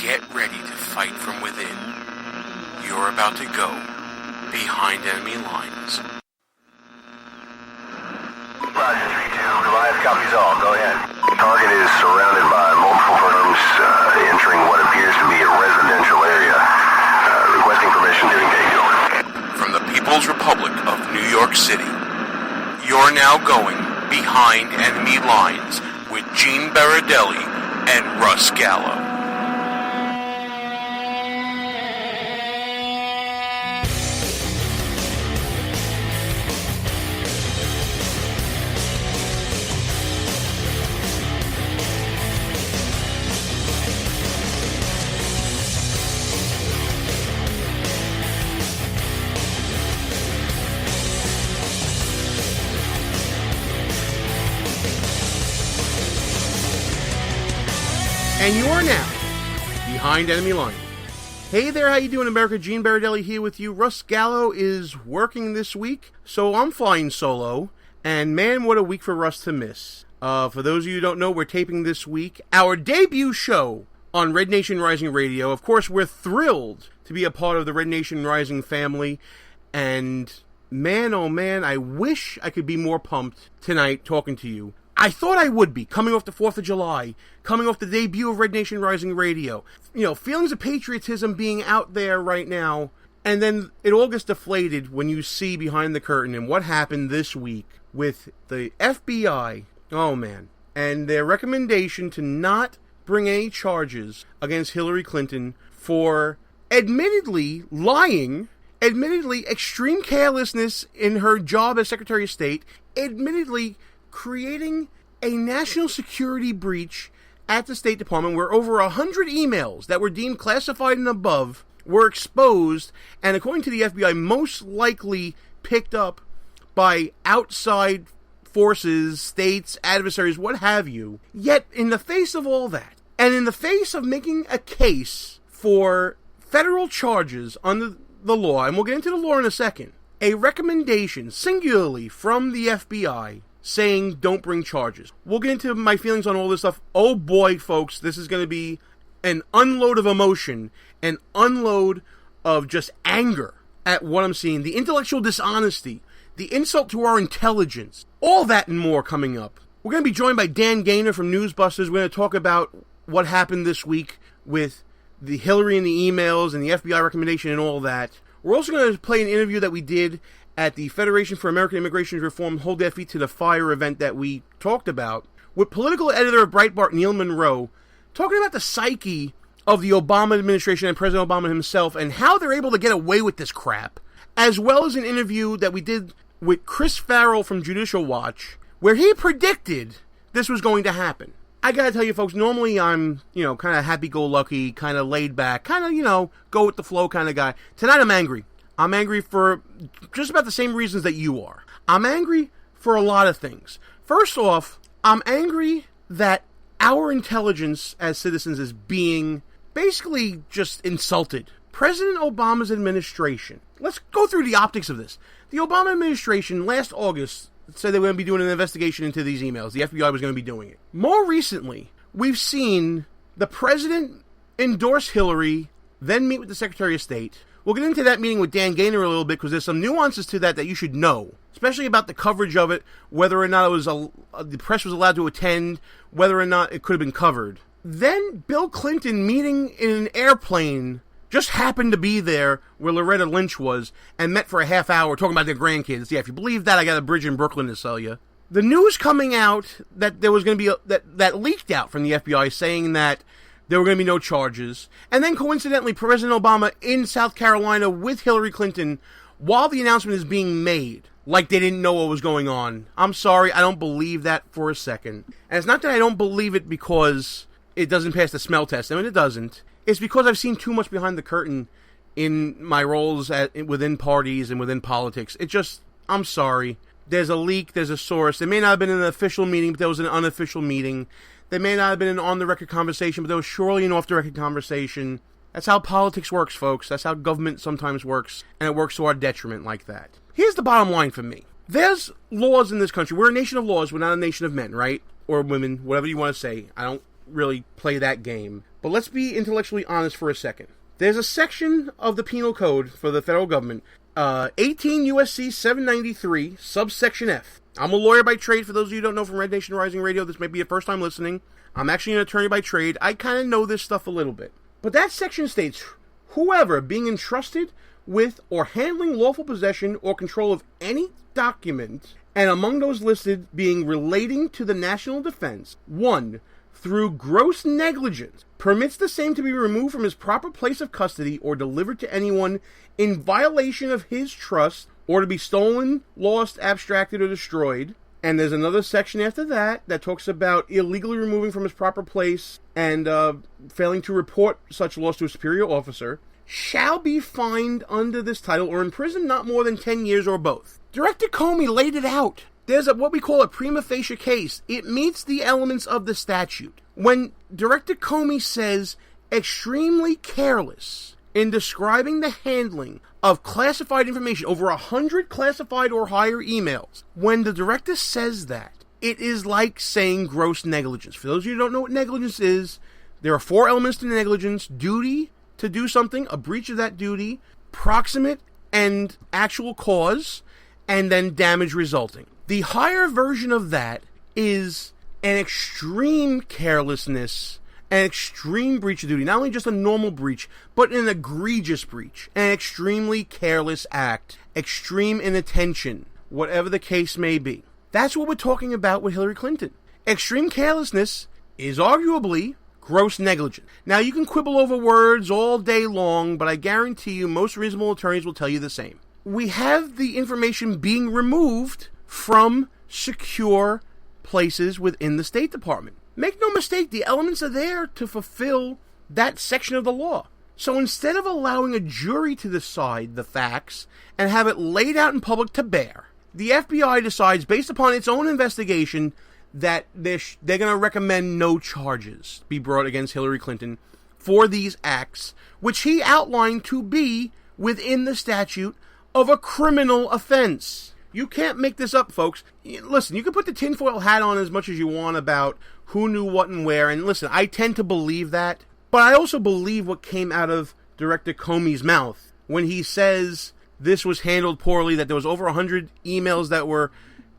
get ready to fight from within. You're about to go behind enemy lines. Roger, 3-2. Goliath copies all. Go ahead. Target is surrounded by multiple firms entering what appears to be a residential area. Requesting permission to engage. Over. From the People's Republic of New York City, you're now going behind enemy lines with Gene Baradelli and Russ Gallo. And you're now behind enemy lines. Hey there, how you doing, America? Gene Baradelli here with you. Russ Gallo is working this week, so I'm flying solo. And man, what a week for Russ to miss. For those of you who don't know, we're taping this week our debut show on Red Nation Rising Radio. Of course, we're thrilled to be a part of the Red Nation Rising family. And man, oh man, I wish I could be more pumped tonight talking to you. I thought I would be, coming off the 4th of July, coming off the debut of Red Nation Rising Radio. You know, feelings of patriotism being out there right now, and then it all gets deflated when you see behind the curtain and what happened this week with the FBI, oh man, and their recommendation to not bring any charges against Hillary Clinton for admittedly lying, admittedly extreme carelessness in her job as Secretary of State, admittedly creating a national security breach at the State Department where over 100 emails that were deemed classified and above were exposed and, according to the FBI, most likely picked up by outside forces, states, adversaries, what have you. Yet, in the face of all that, and in the face of making a case for federal charges under the law, and we'll get into the law in a second, a recommendation, singularly from the FBI, saying don't bring charges. We'll get into my feelings on all this stuff. Oh boy, folks, this is going to be an unload of emotion, an unload of just anger at what I'm seeing, the intellectual dishonesty, the insult to our intelligence, all that and more coming up. We're going to be joined by Dan Gaynor from Newsbusters. We're going to talk about what happened this week with the Hillary and the emails and the FBI recommendation and all that. We're also going to play an interview that we did at the Federation for American Immigration Reform Hold Their Feet to the Fire event that we talked about, with political editor of Breitbart, Neil Monroe, talking about the psyche of the Obama administration and President Obama himself and how they're able to get away with this crap, as well as an interview that we did with Chris Farrell from Judicial Watch, where he predicted this was going to happen. I gotta tell you folks, normally I'm, kind of happy-go-lucky, kind of laid back, kind of, go with the flow kind of guy. Tonight I'm angry. I'm angry for just about the same reasons that you are. I'm angry for a lot of things. First off, I'm angry that our intelligence as citizens is being basically just insulted. President Obama's administration. Let's go through the optics of this. The Obama administration last August said they were going to be doing an investigation into these emails. The FBI was going to be doing it. More recently, we've seen the president endorse Hillary, then meet with the Secretary of State. We'll get into that meeting with Dan Gaynor a little bit because there's some nuances to that you should know, especially about the coverage of it, whether or not it was the press was allowed to attend, whether or not it could have been covered. Then Bill Clinton meeting in an airplane, just happened to be there where Loretta Lynch was and met for a half hour talking about their grandkids. Yeah, if you believe that, I got a bridge in Brooklyn to sell you. The news coming out that there was going to be that leaked out from the FBI saying that there were going to be no charges. And then coincidentally, President Obama in South Carolina with Hillary Clinton while the announcement is being made, like they didn't know what was going on. I'm sorry, I don't believe that for a second. And it's not that I don't believe it because it doesn't pass the smell test. I mean, it doesn't. It's because I've seen too much behind the curtain in my roles within parties and within politics. I'm sorry. There's a leak, there's a source. There may not have been an official meeting, but there was an unofficial meeting. There may not have been an on-the-record conversation, but there was surely an off-the-record conversation. That's how politics works, folks. That's how government sometimes works, and it works to our detriment like that. Here's the bottom line for me. There's laws in this country. We're a nation of laws. We're not a nation of men, right? Or women, whatever you want to say. I don't really play that game. But let's be intellectually honest for a second. There's a section of the penal code for the federal government, 18 U.S.C. 793, subsection F. I'm a lawyer by trade. For those of you who don't know from Red Nation Rising Radio, this may be your first time listening. I'm actually an attorney by trade. I kind of know this stuff a little bit. But that section states, whoever being entrusted with or handling lawful possession or control of any document, and among those listed being relating to the national defense, 1, through gross negligence, permits the same to be removed from his proper place of custody or delivered to anyone in violation of his trust, or to be stolen, lost, abstracted, or destroyed. And there's another section after that that talks about illegally removing from his proper place and failing to report such loss to a superior officer, shall be fined under this title or imprisoned not more than 10 years or both. Director Comey laid it out. There's what we call a prima facie case. It meets the elements of the statute. When Director Comey says extremely careless in describing the handling of classified information, over 100 classified or higher emails, when the director says that, it is like saying gross negligence. For those of you who don't know what negligence is, there are 4 elements to negligence: duty to do something, a breach of that duty, proximate and actual cause, and then damage resulting. The higher version of that is an extreme carelessness, an extreme breach of duty. Not only just a normal breach, but an egregious breach, an extremely careless act, extreme inattention, whatever the case may be. That's what we're talking about with Hillary Clinton. Extreme carelessness is arguably gross negligence. Now, you can quibble over words all day long, but I guarantee you most reasonable attorneys will tell you the same. We have the information being removed from secure places within the State Department. Make no mistake, the elements are there to fulfill that section of the law. So instead of allowing a jury to decide the facts and have it laid out in public to bear, the FBI decides, based upon its own investigation, that they're going to recommend no charges be brought against Hillary Clinton for these acts, which he outlined to be within the statute of a criminal offense. You can't make this up, folks. Listen, you can put the tinfoil hat on as much as you want about who knew what and where, and listen, I tend to believe that, but I also believe what came out of Director Comey's mouth when he says this was handled poorly, that there was over 100 emails that were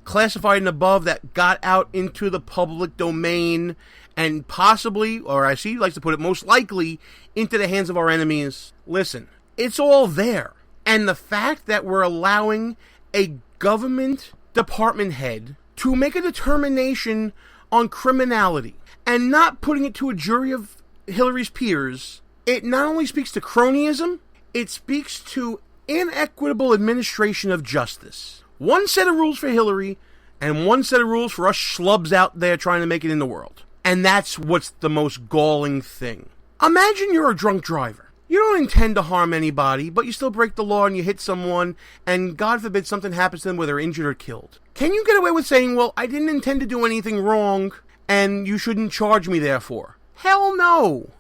classified and above that got out into the public domain, and possibly, or as he likes to put it, most likely, into the hands of our enemies. Listen, it's all there. And the fact that we're allowing a government department head to make a determination on criminality and not putting it to a jury of Hillary's peers, it not only speaks to cronyism, it speaks to inequitable administration of justice. One set of rules for Hillary and one set of rules for us schlubs out there trying to make it in the world. And that's what's the most galling thing. Imagine you're a drunk driver. You don't intend to harm anybody, but you still break the law and you hit someone, and God forbid something happens to them where they're injured or killed. Can you get away with saying, well, I didn't intend to do anything wrong, and you shouldn't charge me therefore? Hell no!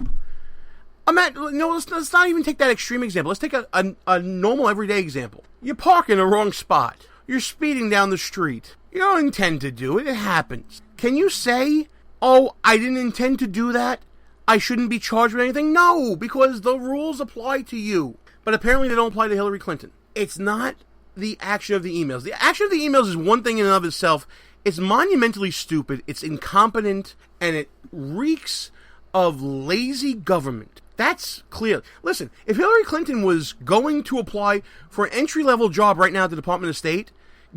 Let's not even take that extreme example. Let's take a normal, everyday example. You park in the wrong spot. You're speeding down the street. You don't intend to do it. It happens. Can you say, oh, I didn't intend to do that? I shouldn't be charged with anything? No, because the rules apply to you. But apparently they don't apply to Hillary Clinton. It's not the action of the emails. The action of the emails is one thing in and of itself. It's monumentally stupid, it's incompetent, and it reeks of lazy government. That's clear. Listen, if Hillary Clinton was going to apply for an entry-level job right now at the Department of State,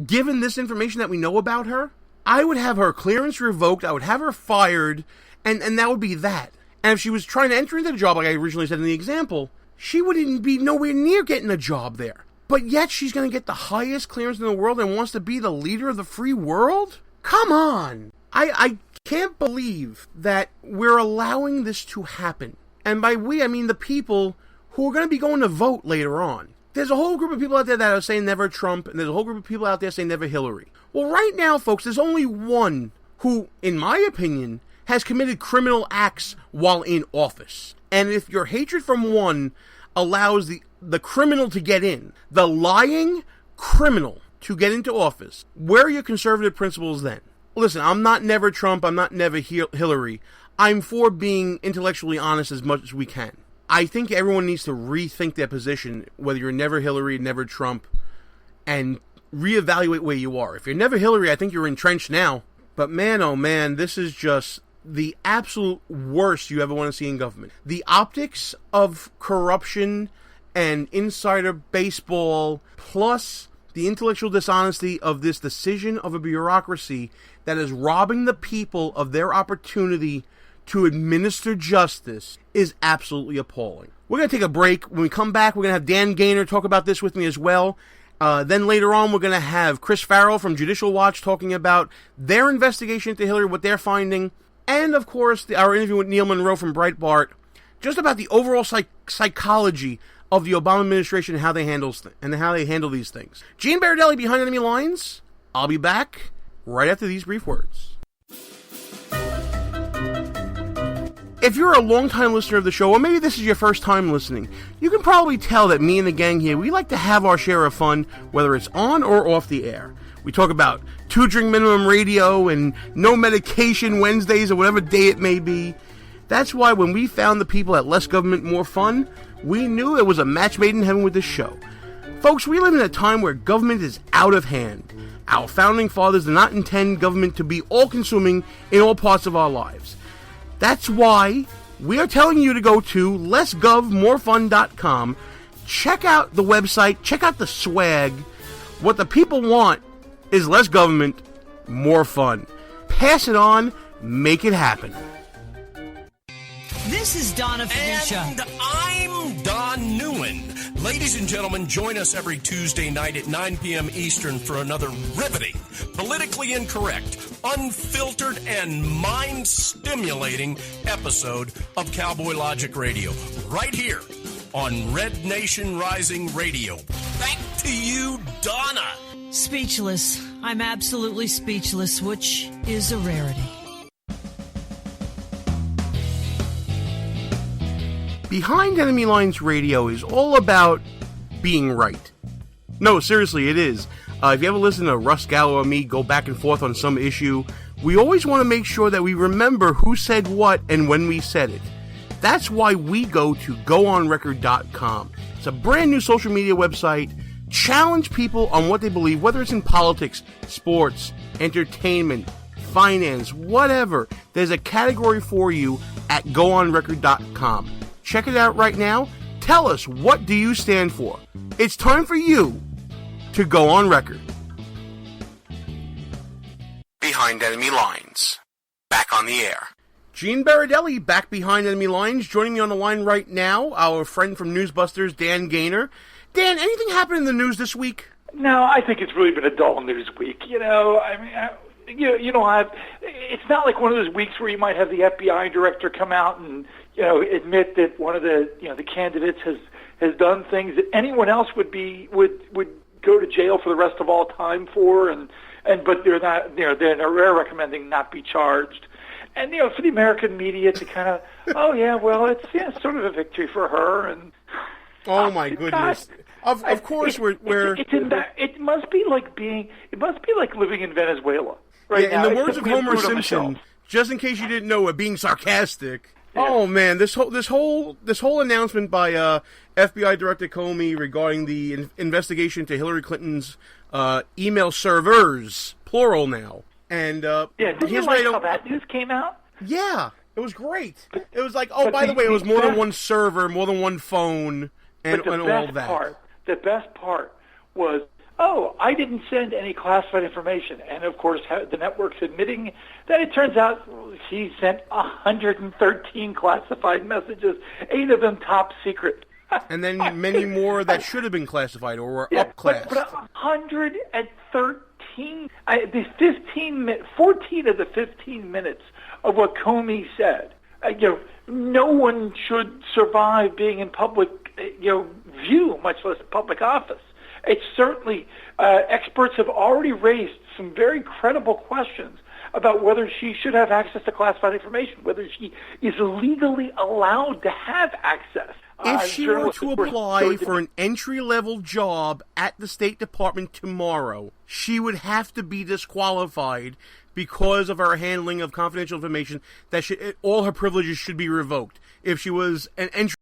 given this information that we know about her, I would have her clearance revoked, I would have her fired, and that would be that. And if she was trying to enter into the job, like I originally said in the example, she wouldn't be nowhere near getting a job there. But yet she's going to get the highest clearance in the world and wants to be the leader of the free world? Come on! I can't believe that we're allowing this to happen. And by we, I mean the people who are going to be going to vote later on. There's a whole group of people out there that are saying never Trump, and there's a whole group of people out there saying never Hillary. Well, right now, folks, there's only one who, in my opinion, has committed criminal acts while in office. And if your hatred from one allows the criminal to get in, the lying criminal to get into office, where are your conservative principles then? Listen, I'm not never Trump, I'm not never Hillary. I'm for being intellectually honest as much as we can. I think everyone needs to rethink their position, whether you're never Hillary, never Trump, and reevaluate where you are. If you're never Hillary, I think you're entrenched now. But man, oh man, this is just the absolute worst you ever want to see in government. The optics of corruption and insider baseball, plus the intellectual dishonesty of this decision of a bureaucracy that is robbing the people of their opportunity to administer justice, is absolutely appalling. We're going to take a break. When we come back, we're going to have Dan Gaynor talk about this with me as well. Then later on, we're going to have Chris Farrell from Judicial Watch talking about their investigation into Hillary, what they're finding, and of course, our interview with Neil Monroe from Breitbart, just about the overall psychology of the Obama administration and how they handle these things. Gene Baradelli, Behind Enemy Lines. I'll be back right after these brief words. If you're a long-time listener of the show, or maybe this is your first time listening, you can probably tell that me and the gang here, we like to have our share of fun, whether it's on or off the air. We talk about 2-drink minimum radio and no medication Wednesdays or whatever day it may be. That's why when we found the people at Less Government, More Fun, we knew it was a match made in heaven with this show. Folks, we live in a time where government is out of hand. Our founding fathers did not intend government to be all-consuming in all parts of our lives. That's why we are telling you to go to lessgovmorefun.com, check out the website, check out the swag. What the people want is less government, more fun. Pass it on, make it happen. This is Donna Felicia. And I'm Don Newen. Ladies and gentlemen, join us every Tuesday night at 9 p.m. Eastern for another riveting, politically incorrect, unfiltered, and mind-stimulating episode of Cowboy Logic Radio, right here on Red Nation Rising Radio. Back to you, Donna. Speechless. I'm absolutely speechless, which is a rarity. Behind Enemy Lines Radio is all about being right. No, seriously, it is. If you ever listen to Russ Gallo or me go back and forth on some issue, we always want to make sure that we remember who said what and when we said it. That's why we go to goonrecord.com. It's a brand new social media website. Challenge people on what they believe, whether it's in politics, sports, entertainment, finance, whatever. There's a category for you at goonrecord.com. Check it out right now. Tell us, what do you stand for? It's time for you to go on record. Behind Enemy Lines. Back on the air. Gene Baradelli, back behind Enemy Lines. Joining me on the line right now, our friend from Newsbusters, Dan Gaynor. Dan, anything happened in the news this week? No, I think it's really been a dull news week. You know, I mean, it's not like one of those weeks where you might have the FBI director come out and, admit that one of the candidates has done things that anyone else would go to jail for the rest of all time for, but they're not, they're recommending not be charged. And, for the American media to kind of, it's sort of a victory for her. And oh my goodness. Of course it must be like living in Venezuela right now. In the words of Homer Simpson, just in case you didn't know, we're being sarcastic. Yeah. Oh man, this whole announcement by FBI Director Comey regarding the investigation to Hillary Clinton's email servers, plural now. And did you like how that news came out? Yeah, it was great. It was like, by the way, it was more than one server, more than one phone, and all that. The best part was, I didn't send any classified information. And, of course, the network's admitting that it turns out she sent 113 classified messages, 8 of them top secret. And then many more that should have been classified or were upclassed. But 113, 14 of the 15 minutes of what Comey said, no one should survive being in public view, much less public office. It's certainly, experts have already raised some very credible questions about whether she should have access to classified information, whether she is legally allowed to have access. If she were to apply for an entry-level job at the State Department tomorrow, she would have to be disqualified because of her handling of confidential information, that all her privileges should be revoked. If she was an entry